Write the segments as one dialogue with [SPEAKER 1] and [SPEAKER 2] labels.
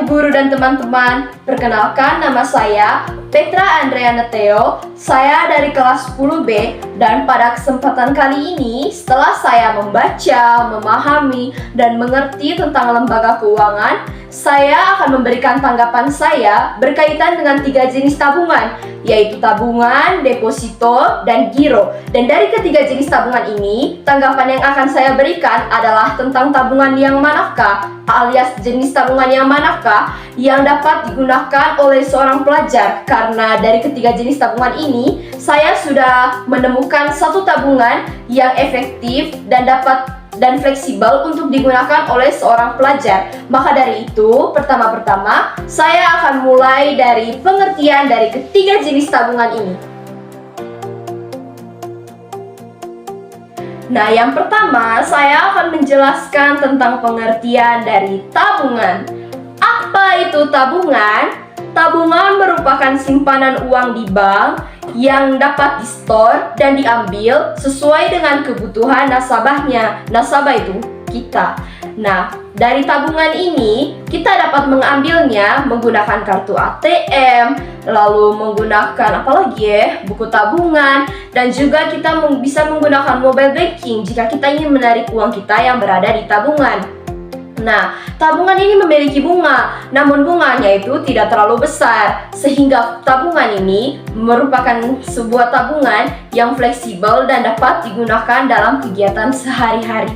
[SPEAKER 1] Ibu Guru dan teman-teman, perkenalkan nama saya Petra Andreana Theo. Saya dari kelas 10B dan pada kesempatan kali ini setelah saya membaca, memahami, dan mengerti tentang lembaga keuangan, saya akan memberikan tanggapan saya berkaitan dengan 3 jenis tabungan, yaitu tabungan, deposito, dan giro. Dan dari ketiga jenis tabungan ini, tanggapan yang akan saya berikan adalah tentang tabungan yang manakah, alias jenis tabungan yang manakah yang dapat digunakan oleh seorang pelajar. Karena dari ketiga jenis tabungan ini, saya sudah menemukan satu tabungan yang efektif dan fleksibel untuk digunakan oleh seorang pelajar. Maka dari itu, pertama-tama saya akan mulai dari pengertian dari ketiga jenis tabungan ini. Nah, yang pertama saya akan menjelaskan tentang pengertian dari tabungan. Apa itu tabungan? Tabungan merupakan simpanan uang di bank yang dapat di-store dan diambil sesuai dengan kebutuhan nasabahnya. Nasabah itu kita. Nah, dari tabungan ini kita dapat mengambilnya menggunakan kartu ATM, lalu menggunakan buku tabungan, dan juga kita bisa menggunakan mobile banking jika kita ingin menarik uang kita yang berada di tabungan. Nah, tabungan ini memiliki bunga, namun bunganya itu tidak terlalu besar, sehingga tabungan ini merupakan sebuah tabungan yang fleksibel dan dapat digunakan dalam kegiatan sehari-hari.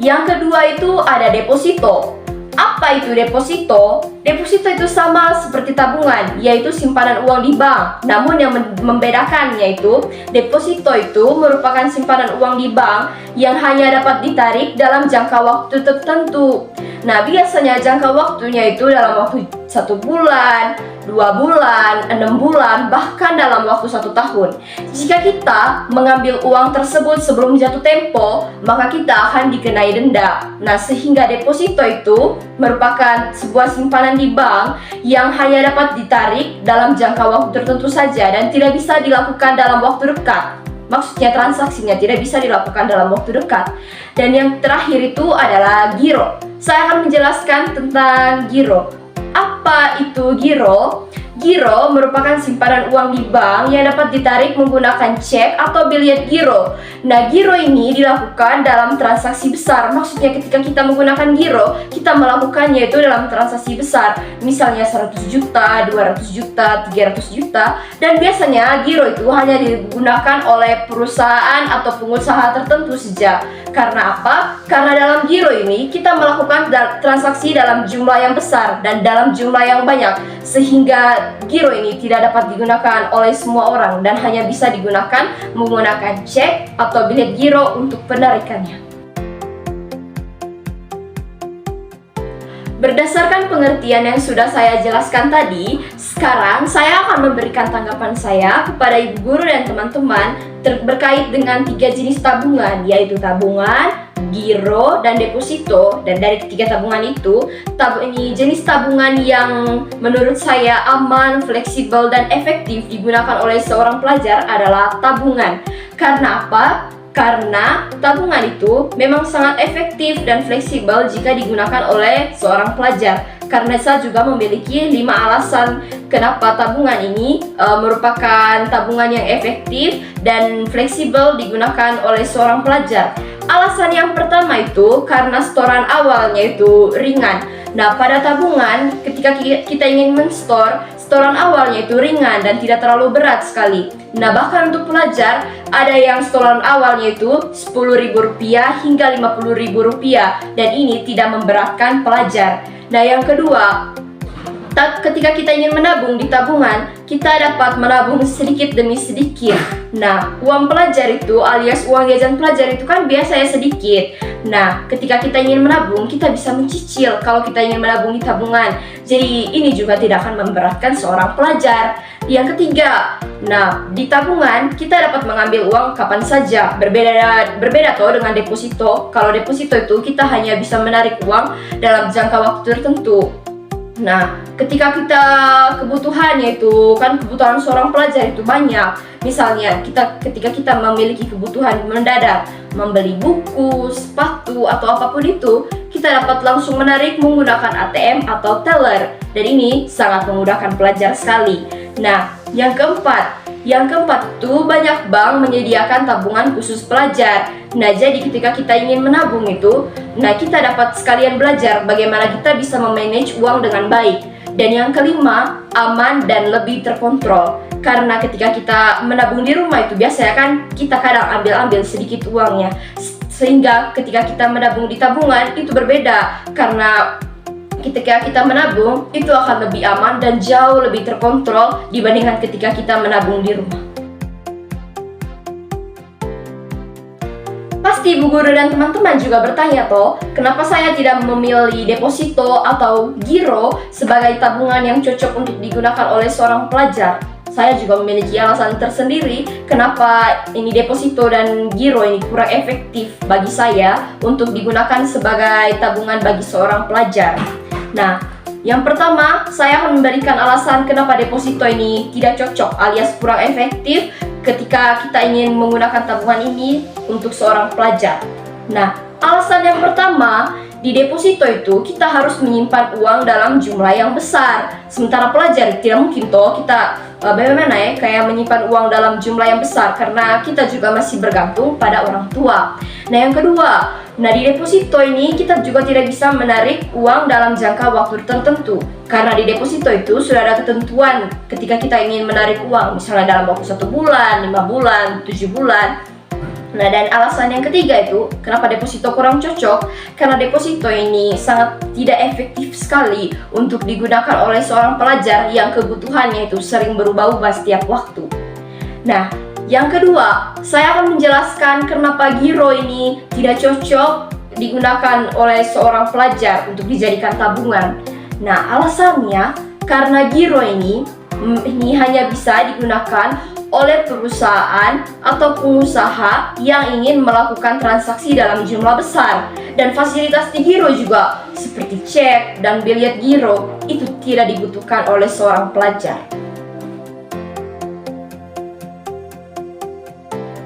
[SPEAKER 1] Yang kedua itu ada deposito. Apa itu deposito? Deposito itu sama seperti tabungan, yaitu simpanan uang di bank. Namun yang membedakan yaitu deposito itu merupakan simpanan uang di bank yang hanya dapat ditarik dalam jangka waktu tertentu. Nah, biasanya jangka waktunya itu dalam waktu 1 bulan, 2 bulan, 6 bulan, bahkan dalam waktu 1 tahun. Jika kita mengambil uang tersebut sebelum jatuh tempo, maka kita akan dikenai denda. Nah, sehingga deposito itu merupakan sebuah simpanan di bank yang hanya dapat ditarik dalam jangka waktu tertentu saja dan tidak bisa dilakukan dalam waktu dekat. Maksudnya transaksinya tidak bisa dilakukan dalam waktu dekat. Dan yang terakhir itu adalah giro. Saya akan menjelaskan tentang giro. Apa itu giro? Giro merupakan simpanan uang di bank yang dapat ditarik menggunakan cek atau bilet giro. Nah, giro ini dilakukan dalam transaksi besar. Maksudnya ketika kita menggunakan giro, kita melakukannya itu dalam transaksi besar. Misalnya 100 juta, 200 juta, 300 juta. Dan biasanya giro itu hanya digunakan oleh perusahaan atau pengusaha tertentu saja. Karena apa? Karena dalam giro ini kita melakukan transaksi dalam jumlah yang besar dan dalam jumlah yang banyak, sehingga giro ini tidak dapat digunakan oleh semua orang dan hanya bisa digunakan menggunakan cek atau bilet giro untuk penarikannya. Berdasarkan pengertian yang sudah saya jelaskan tadi, sekarang saya akan memberikan tanggapan saya kepada Ibu Guru dan teman-teman berkait dengan 3 jenis tabungan, yaitu tabungan, giro, dan deposito. Dan dari ketiga tabungan itu, ini jenis tabungan yang menurut saya aman, fleksibel, dan efektif digunakan oleh seorang pelajar adalah tabungan. Karena apa? Karena tabungan itu memang sangat efektif dan fleksibel jika digunakan oleh seorang pelajar. Karena saya juga memiliki 5 alasan kenapa tabungan ini merupakan tabungan yang efektif dan fleksibel digunakan oleh seorang pelajar. Alasan yang pertama itu karena setoran awalnya itu ringan. Nah, pada tabungan ketika kita ingin men-store, setoran awalnya itu ringan dan tidak terlalu berat sekali. Nah, bahkan untuk pelajar ada yang setoran awalnya itu Rp10.000 hingga Rp50.000 dan ini tidak memberatkan pelajar. Nah, yang kedua, ketika kita ingin menabung di tabungan, kita dapat menabung sedikit demi sedikit. Nah, uang pelajar itu alias uang jajan pelajar itu kan biasanya sedikit. Nah, ketika kita ingin menabung, kita bisa mencicil kalau kita ingin menabung di tabungan. Jadi, ini juga tidak akan memberatkan seorang pelajar. Yang ketiga, nah, di tabungan kita dapat mengambil uang kapan saja. Berbeda toh dengan deposito. Kalau deposito itu kita hanya bisa menarik uang dalam jangka waktu tertentu. Nah, ketika kita kebutuhannya itu kan kebutuhan seorang pelajar itu banyak. Misalnya ketika kita memiliki kebutuhan mendadak, membeli buku, sepatu atau apapun itu, kita kita dapat langsung menarik menggunakan ATM atau teller. Dan ini sangat memudahkan pelajar sekali. Nah, yang keempat tuh banyak bank menyediakan tabungan khusus pelajar. Nah, jadi ketika kita ingin menabung itu, kita dapat sekalian belajar bagaimana kita bisa memanage uang dengan baik. Dan yang kelima, aman dan lebih terkontrol. Karena ketika kita menabung di rumah itu biasanya kan kita kadang ambil sedikit uangnya. Sehingga ketika kita menabung di tabungan itu berbeda. Karena ketika kita menabung itu akan lebih aman dan jauh lebih terkontrol dibandingkan ketika kita menabung di rumah. Pasti ibu guru dan teman-teman juga bertanya toh, kenapa saya tidak memilih deposito atau giro sebagai tabungan yang cocok untuk digunakan oleh seorang pelajar? Saya juga memiliki alasan tersendiri kenapa ini deposito dan giro ini kurang efektif bagi saya untuk digunakan sebagai tabungan bagi seorang pelajar. Nah, yang pertama, saya akan memberikan alasan kenapa deposito ini tidak cocok alias kurang efektif ketika kita ingin menggunakan tabungan ini untuk seorang pelajar. Nah, alasan yang pertama, di deposito itu kita harus menyimpan uang dalam jumlah yang besar. Sementara pelajar tidak mungkin toh kita kayak menyimpan uang dalam jumlah yang besar karena kita juga masih bergantung pada orang tua. Nah, yang kedua, di deposito ini kita juga tidak bisa menarik uang dalam jangka waktu tertentu. Karena di deposito itu sudah ada ketentuan ketika kita ingin menarik uang, misalnya dalam waktu 1 bulan, 5 bulan, 7 bulan. Nah, dan alasan yang ketiga itu kenapa deposito kurang cocok, karena deposito ini sangat tidak efektif sekali untuk digunakan oleh seorang pelajar yang kebutuhannya itu sering berubah-ubah setiap waktu. Nah, yang kedua, saya akan menjelaskan kenapa giro ini tidak cocok digunakan oleh seorang pelajar untuk dijadikan tabungan. Nah, alasannya karena giro ini hanya bisa digunakan oleh perusahaan atau pengusaha yang ingin melakukan transaksi dalam jumlah besar. Dan fasilitas di giro juga seperti cek dan biliet giro itu tidak dibutuhkan oleh seorang pelajar.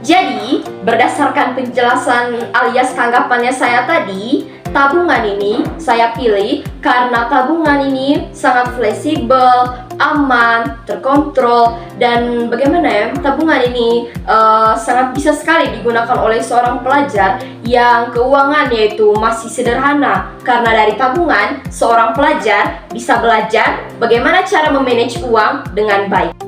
[SPEAKER 1] Jadi, berdasarkan penjelasan alias tanggapannya saya tadi, tabungan ini saya pilih karena tabungan ini sangat fleksibel, aman, terkontrol, dan tabungan ini sangat bisa sekali digunakan oleh seorang pelajar yang keuangannya itu masih sederhana. Karena dari tabungan, seorang pelajar bisa belajar bagaimana cara memanage uang dengan baik.